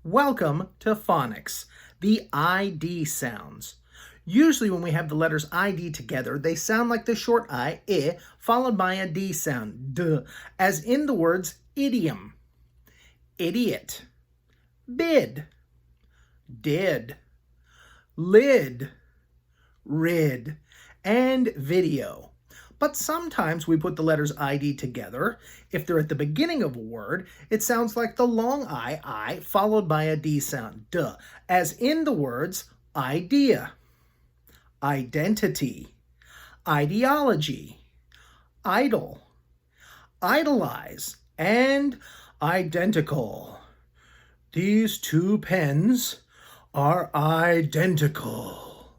Welcome to phonics, the ID sounds. Usually when we have the letters ID together, they sound like the short I, followed by a D sound, D, as in the words idiom, idiot, bid, did, lid, rid, and video. But sometimes we put the letters ID together. If they're at the beginning of a word, it sounds like the long I, followed by a D sound, duh, as in the words idea, identity, ideology, idol, idolize, and identical. These two pens are identical.